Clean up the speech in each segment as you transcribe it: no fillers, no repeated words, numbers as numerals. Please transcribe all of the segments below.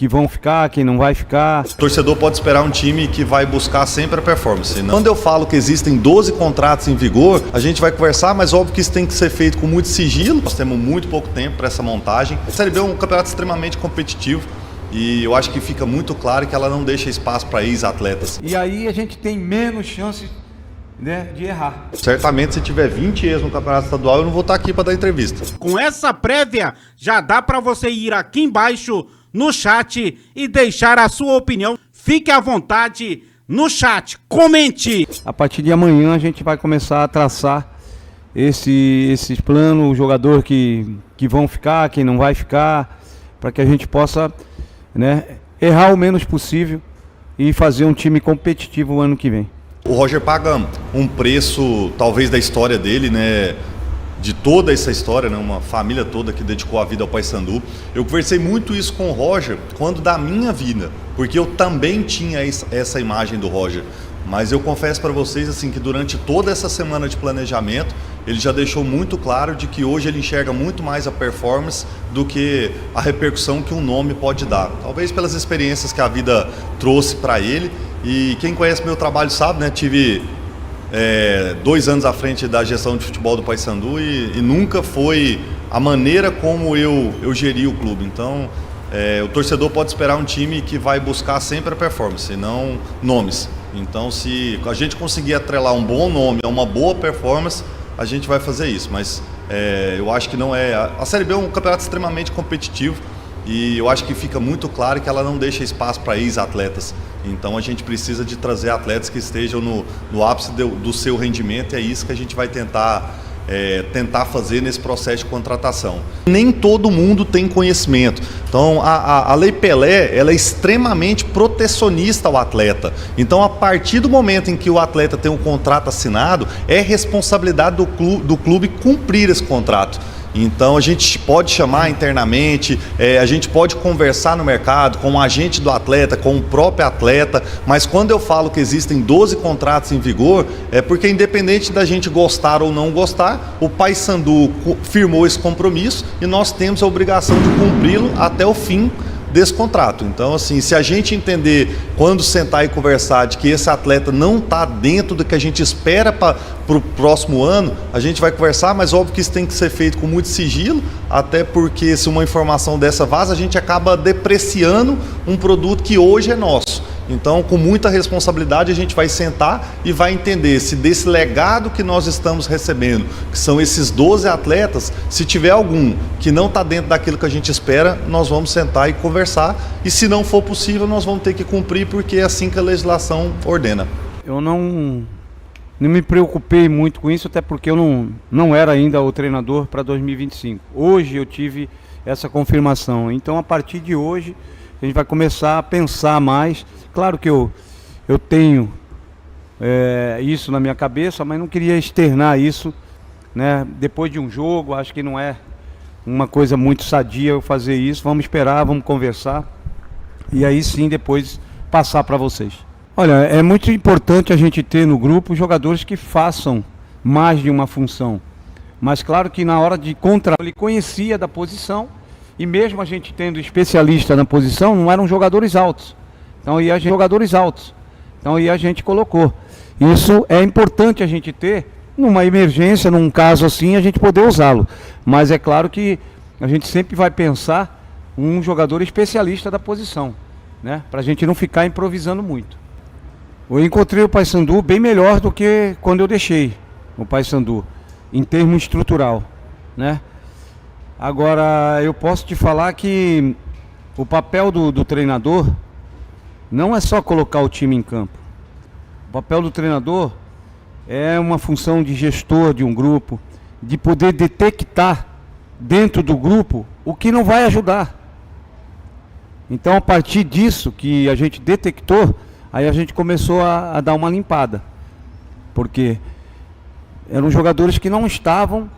que vão ficar, quem não vai ficar. O torcedor pode esperar um time que vai buscar sempre a performance. Quando eu falo que existem 12 contratos em vigor, a gente vai conversar, mas óbvio que isso tem que ser feito com muito sigilo. Nós temos muito pouco tempo para essa montagem. A Série B é um campeonato extremamente competitivo e eu acho que fica muito claro que ela não deixa espaço para ex-atletas. E aí a gente tem menos chance, né, de errar. Certamente, se tiver 20 ex no campeonato estadual, eu não vou estar aqui para dar entrevista. Com essa prévia, já dá para você ir aqui embaixo no chat e deixar a sua opinião. Fique à vontade no chat, comente. A partir de amanhã a gente vai começar a traçar esses planos, o jogador que vão ficar, quem não vai ficar, para que a gente possa, né, errar o menos possível e fazer um time competitivo o ano que vem. O Roger paga um preço, talvez, da história dele, né? De toda essa história, né? Uma família toda que dedicou a vida ao Paysandu. Eu conversei muito isso com o Roger quando da minha vida, porque eu também tinha essa imagem do Roger. Mas eu confesso para vocês assim que durante toda essa semana de planejamento, ele já deixou muito claro de que hoje ele enxerga muito mais a performance do que a repercussão que um nome pode dar. Talvez pelas experiências que a vida trouxe para ele. E quem conhece meu trabalho sabe, né? Tive 2 anos à frente da gestão de futebol do Paysandu e nunca foi a maneira como eu geri o clube. Então, o torcedor pode esperar um time que vai buscar sempre a performance, e não nomes. Então, se a gente conseguir atrelar um bom nome a uma boa performance, a gente vai fazer isso. Mas eu acho que não é... A Série B é um campeonato extremamente competitivo e eu acho que fica muito claro que ela não deixa espaço para ex-atletas. Então a gente precisa de trazer atletas que estejam no ápice do seu rendimento, e é isso que a gente vai tentar fazer nesse processo de contratação. Nem todo mundo tem conhecimento. Então a Lei Pelé, ela é extremamente protecionista ao atleta. Então a partir do momento em que o atleta tem um contrato assinado, é responsabilidade do clube cumprir esse contrato. Então a gente pode chamar internamente, a gente pode conversar no mercado com o agente do atleta, com o próprio atleta, mas quando eu falo que existem 12 contratos em vigor, é porque independente da gente gostar ou não gostar, o Paysandu firmou esse compromisso e nós temos a obrigação de cumpri-lo até o fim desse contrato. Então, assim, se a gente entender, quando sentar e conversar, de que esse atleta não está dentro do que a gente espera para o próximo ano, a gente vai conversar, mas óbvio que isso tem que ser feito com muito sigilo, até porque se uma informação dessa vaza, a gente acaba depreciando um produto que hoje é nosso. Então, com muita responsabilidade, a gente vai sentar e vai entender se desse legado que nós estamos recebendo, que são esses 12 atletas, se tiver algum que não está dentro daquilo que a gente espera, nós vamos sentar e conversar. E se não for possível, nós vamos ter que cumprir, porque é assim que a legislação ordena. Eu não me preocupei muito com isso, até porque eu não era ainda o treinador para 2025. Hoje eu tive essa confirmação. Então, a partir de hoje, a gente vai começar a pensar mais. Claro que eu tenho isso na minha cabeça, mas não queria externar isso, né, depois de um jogo. Acho que não é uma coisa muito sadia eu fazer isso. Vamos esperar, vamos conversar e aí sim depois passar para vocês. Olha, é muito importante a gente ter no grupo jogadores que façam mais de uma função. Mas claro que na hora de contratar, ele conhecia da posição, e mesmo a gente tendo especialista na posição, não eram jogadores altos. Então a gente colocou. Isso é importante a gente ter, numa emergência, num caso assim, a gente poder usá-lo. Mas é claro que a gente sempre vai pensar um jogador especialista da posição, né? Para a gente não ficar improvisando muito. Eu encontrei o Paysandu bem melhor do que quando eu deixei o Paysandu, em termos estrutural, né? Agora, eu posso te falar que o papel do treinador não é só colocar o time em campo. O papel do treinador é uma função de gestor de um grupo, de poder detectar dentro do grupo o que não vai ajudar. Então, a partir disso que a gente detectou, aí a gente começou a dar uma limpada. Porque eram jogadores que não estavam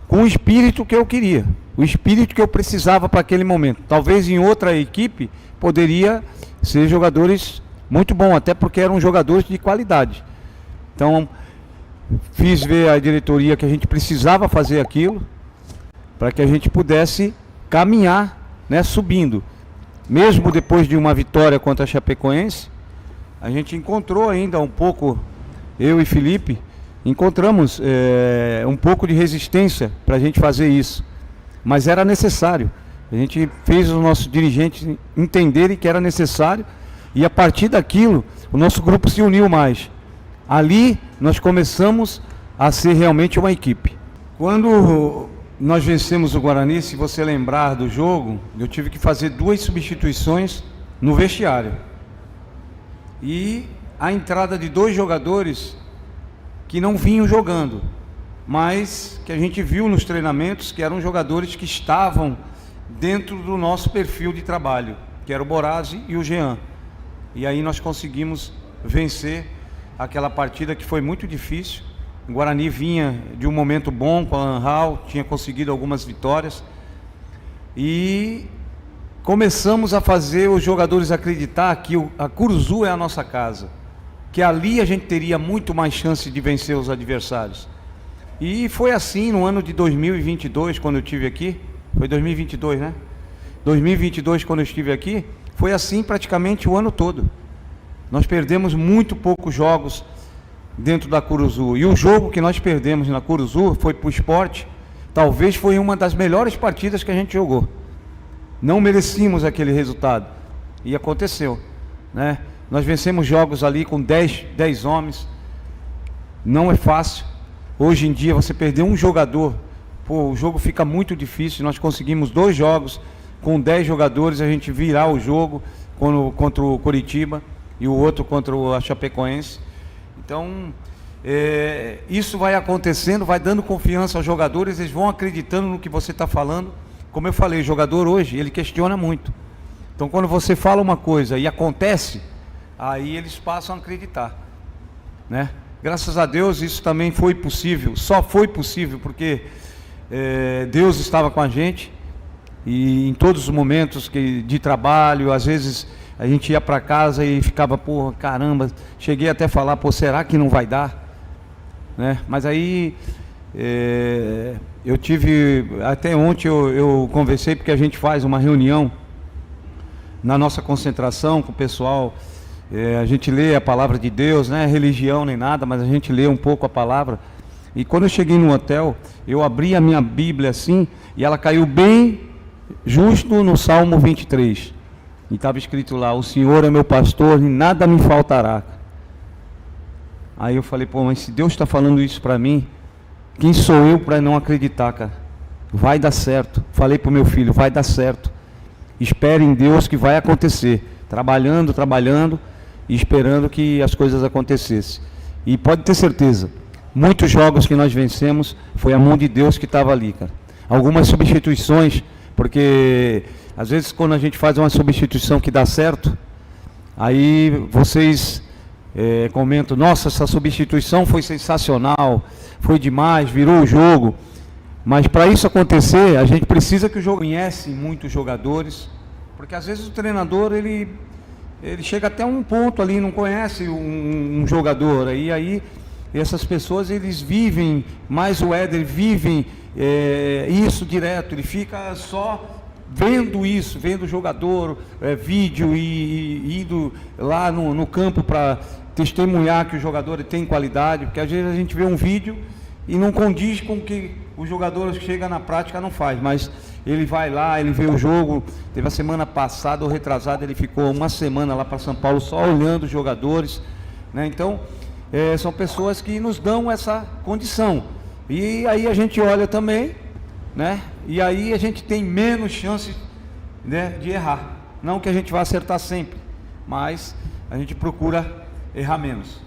com o espírito que eu queria, o espírito que eu precisava para aquele momento. Talvez em outra equipe poderia ser jogadores muito bons, até porque eram jogadores de qualidade. Então, fiz ver à diretoria que a gente precisava fazer aquilo para que a gente pudesse caminhar, né, subindo. mesmo depois de uma vitória contra a Chapecoense, a gente encontrou ainda um pouco, eu e Felipe, encontramos um pouco de resistência para a gente fazer isso, mas era necessário. A gente fez os nossos dirigentes entenderem que era necessário, e a partir daquilo o nosso grupo se uniu mais. Ali nós começamos a ser realmente uma equipe. Quando nós vencemos o Guarani, se você lembrar do jogo, eu tive que fazer 2 substituições no vestiário. E a entrada de 2 jogadores que não vinham jogando, mas que a gente viu nos treinamentos que eram jogadores que estavam dentro do nosso perfil de trabalho, que era o Borazzi e o Jean. E aí nós conseguimos vencer aquela partida que foi muito difícil. O Guarani vinha de um momento bom com a Lanhal, tinha conseguido algumas vitórias. E começamos a fazer os jogadores acreditar que a Curuzu é a nossa casa, que ali a gente teria muito mais chance de vencer os adversários. E foi assim no ano de 2022, quando eu estive aqui. Foi 2022, né? 2022, quando eu estive aqui, foi assim praticamente o ano todo. Nós perdemos muito poucos jogos dentro da Curuzu. E o jogo que nós perdemos na Curuzu foi para o Sport, talvez foi uma das melhores partidas que a gente jogou. Não merecíamos aquele resultado. E aconteceu, né? Nós vencemos jogos ali com 10 homens. Não é fácil. Hoje em dia você perder um jogador, o jogo fica muito difícil. Nós conseguimos 2 jogos com 10 jogadores, a gente virar o jogo contra o Coritiba e o outro contra a Chapecoense. Então, isso vai acontecendo, vai dando confiança aos jogadores, eles vão acreditando no que você está falando. Como eu falei, o jogador hoje, ele questiona muito. Então, quando você fala uma coisa e acontece, aí eles passam a acreditar, né? Graças a Deus isso também foi possível, só foi possível porque Deus estava com a gente, e em todos os momentos de trabalho, às vezes a gente ia para casa e ficava, porra, caramba, cheguei até a falar, pô, será que não vai dar? Né? Mas aí eu tive, até ontem eu conversei, porque a gente faz uma reunião na nossa concentração com o pessoal, a gente lê a palavra de Deus, não é religião nem nada, mas a gente lê um pouco a palavra. E quando eu cheguei no hotel, eu abri a minha Bíblia assim, e ela caiu bem justo no Salmo 23. E estava escrito lá: o Senhor é meu pastor e nada me faltará. Aí eu falei, pô, mas se Deus está falando isso para mim, quem sou eu para não acreditar, cara? Vai dar certo. Falei para o meu filho, vai dar certo. Espere em Deus que vai acontecer. Trabalhando e esperando que as coisas acontecessem. E pode ter certeza, muitos jogos que nós vencemos, foi a mão de Deus que estava ali, cara. Algumas substituições, porque às vezes quando a gente faz uma substituição que dá certo, aí vocês comentam, nossa, essa substituição foi sensacional, foi demais, virou o jogo. Mas para isso acontecer, a gente precisa que o jogo conhece muitos jogadores, porque às vezes o treinador, ele chega até um ponto ali, não conhece um jogador, aí essas pessoas, eles vivem, mais o Éder, vivem isso direto, ele fica só vendo isso, vendo o jogador, vídeo, e indo lá no campo para testemunhar que o jogador tem qualidade, porque às vezes a gente vê um vídeo e não condiz com o que o jogador chega na prática, não faz, mas ele vai lá, ele vê o jogo. Teve a semana passada ou retrasada, ele ficou uma semana lá para São Paulo só olhando os jogadores, né? Então, são pessoas que nos dão essa condição, e aí a gente olha também, né? E aí a gente tem menos chance, né, de errar. Não que a gente vá acertar sempre, mas a gente procura errar menos.